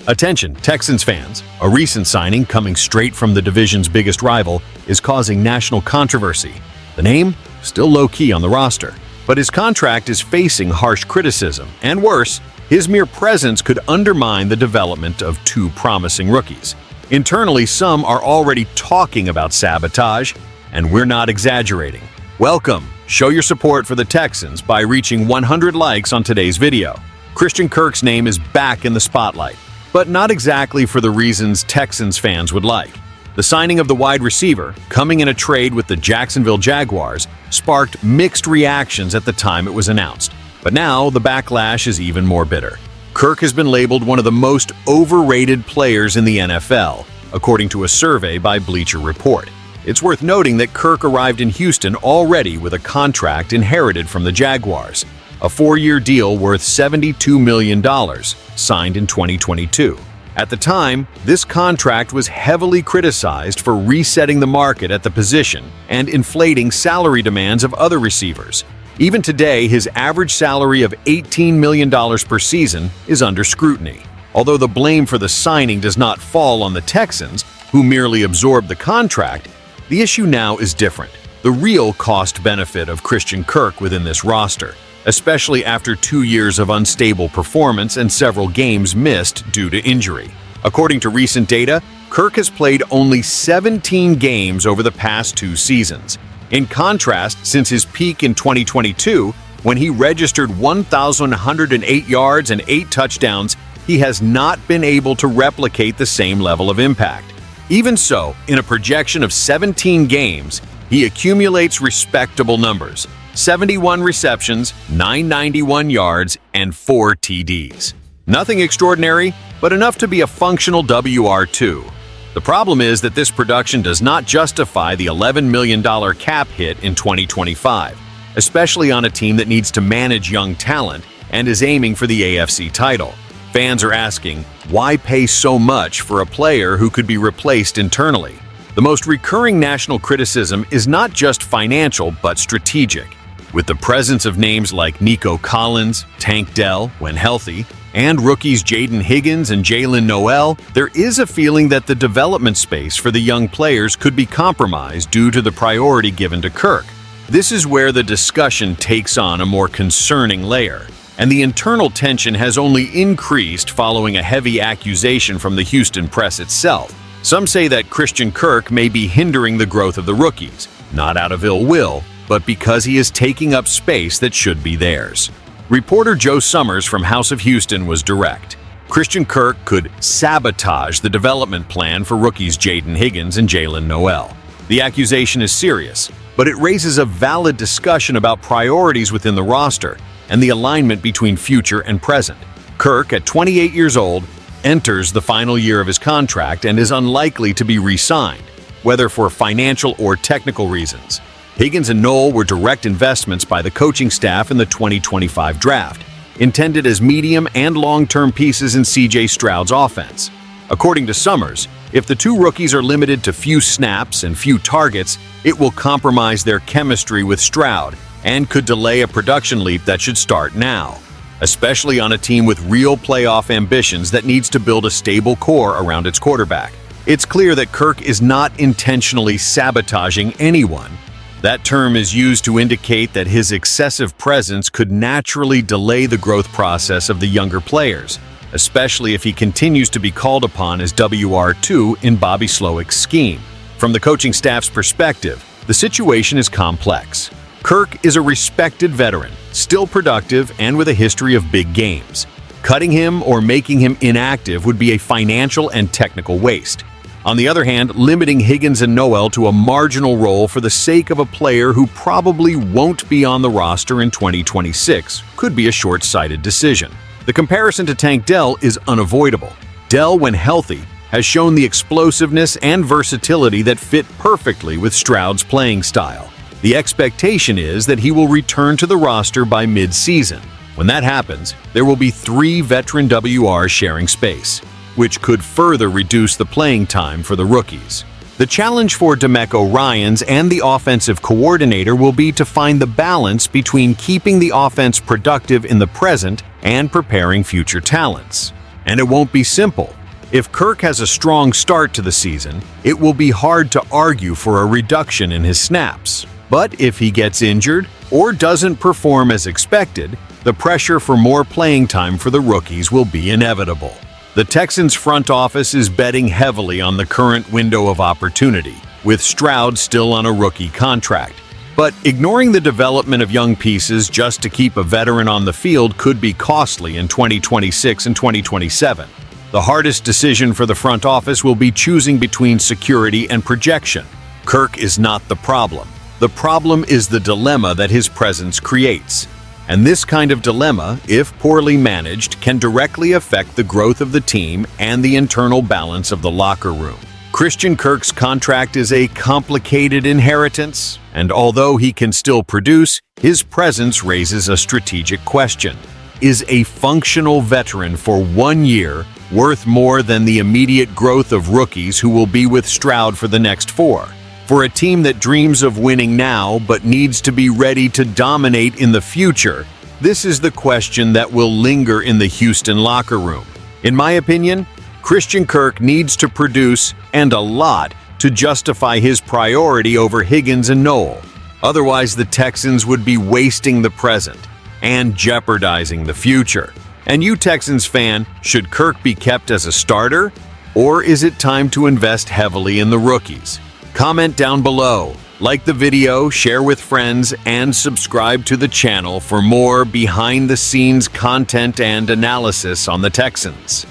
Attention, Texans fans. A recent signing coming straight from the division's biggest rival is causing national controversy. The name? Still low-key on the roster. But his contract is facing harsh criticism, and worse, his mere presence could undermine the development of two promising rookies. Internally, some are already talking about sabotage, and we're not exaggerating. Welcome! Show your support for the Texans by reaching 100 likes on today's video. Christian Kirk's name is back in the spotlight, but not exactly for the reasons Texans fans would like. The signing of the wide receiver, coming in a trade with the Jacksonville Jaguars, sparked mixed reactions at the time it was announced. But now the backlash is even more bitter. Kirk has been labeled one of the most overrated players in the NFL, according to a survey by Bleacher Report. It's worth noting that Kirk arrived in Houston already with a contract inherited from the Jaguars, a 4-year deal worth $72 million, signed in 2022. At the time, this contract was heavily criticized for resetting the market at the position and inflating salary demands of other receivers. Even today, his average salary of $18 million per season is under scrutiny. Although the blame for the signing does not fall on the Texans, who merely absorbed the contract, the issue now is different. The real cost-benefit of Christian Kirk within this roster, especially after 2 years of unstable performance and several games missed due to injury. According to recent data, Kirk has played only 17 games over the past 2 seasons. In contrast, since his peak in 2022, when he registered 1,108 yards and 8 touchdowns, he has not been able to replicate the same level of impact. Even so, in a projection of 17 games, he accumulates respectable numbers: 71 receptions, 991 yards, and 4 TDs. Nothing extraordinary, but enough to be a functional WR2. The problem is that this production does not justify the $11 million cap hit in 2025, especially on a team that needs to manage young talent and is aiming for the AFC title. Fans are asking, why pay so much for a player who could be replaced internally? The most recurring national criticism is not just financial but strategic. With the presence of names like Nico Collins, Tank Dell, when healthy, and rookies Jaden Higgins and Jalen Noel, there is a feeling that the development space for the young players could be compromised due to the priority given to Kirk. This is where the discussion takes on a more concerning layer, and the internal tension has only increased following a heavy accusation from the Houston press itself. Some say that Christian Kirk may be hindering the growth of the rookies, not out of ill will, but because he is taking up space that should be theirs. Reporter Joe Summers from House of Houston was direct. Christian Kirk could sabotage the development plan for rookies Jaden Higgins and Jalen Noel. The accusation is serious, but it raises a valid discussion about priorities within the roster and the alignment between future and present. Kirk, at 28 years old, enters the final year of his contract and is unlikely to be re-signed, whether for financial or technical reasons. Higgins and Noel were direct investments by the coaching staff in the 2025 draft, intended as medium and long-term pieces in C.J. Stroud's offense. According to Summers, if the two rookies are limited to few snaps and few targets, it will compromise their chemistry with Stroud and could delay a production leap that should start now, especially on a team with real playoff ambitions that needs to build a stable core around its quarterback. It's clear that Kirk is not intentionally sabotaging anyone. That term is used to indicate that his excessive presence could naturally delay the growth process of the younger players, especially if he continues to be called upon as WR2 in Bobby Slowick's scheme. From the coaching staff's perspective, the situation is complex. Kirk is a respected veteran, still productive and with a history of big games. Cutting him or making him inactive would be a financial and technical waste. On the other hand, limiting Higgins and Noel to a marginal role for the sake of a player who probably won't be on the roster in 2026 could be a short-sighted decision. The comparison to Tank Dell is unavoidable. Dell, when healthy, has shown the explosiveness and versatility that fit perfectly with Stroud's playing style. The expectation is that he will return to the roster by mid-season. When that happens, there will be 3 veteran WRs sharing space, which could further reduce the playing time for the rookies. The challenge for DeMeco Ryans and the offensive coordinator will be to find the balance between keeping the offense productive in the present and preparing future talents. And it won't be simple. If Kirk has a strong start to the season, it will be hard to argue for a reduction in his snaps. But if he gets injured or doesn't perform as expected, the pressure for more playing time for the rookies will be inevitable. The Texans front office is betting heavily on the current window of opportunity, with Stroud still on a rookie contract. But ignoring the development of young pieces just to keep a veteran on the field could be costly in 2026 and 2027. The hardest decision for the front office will be choosing between security and projection. Kirk is not the problem. The problem is the dilemma that his presence creates. And this kind of dilemma, if poorly managed, can directly affect the growth of the team and the internal balance of the locker room. Christian Kirk's contract is a complicated inheritance, and although he can still produce, his presence raises a strategic question. Is a functional veteran for 1 year worth more than the immediate growth of rookies who will be with Stroud for the next 4? For a team that dreams of winning now but needs to be ready to dominate in the future, this is the question that will linger in the Houston locker room. In my opinion, Christian Kirk needs to produce, and a lot, to justify his priority over Higgins and Noel. Otherwise, the Texans would be wasting the present and jeopardizing the future. And you Texans fan, should Kirk be kept as a starter? Or is it time to invest heavily in the rookies? Comment down below, like the video, share with friends, and subscribe to the channel for more behind-the-scenes content and analysis on the Texans.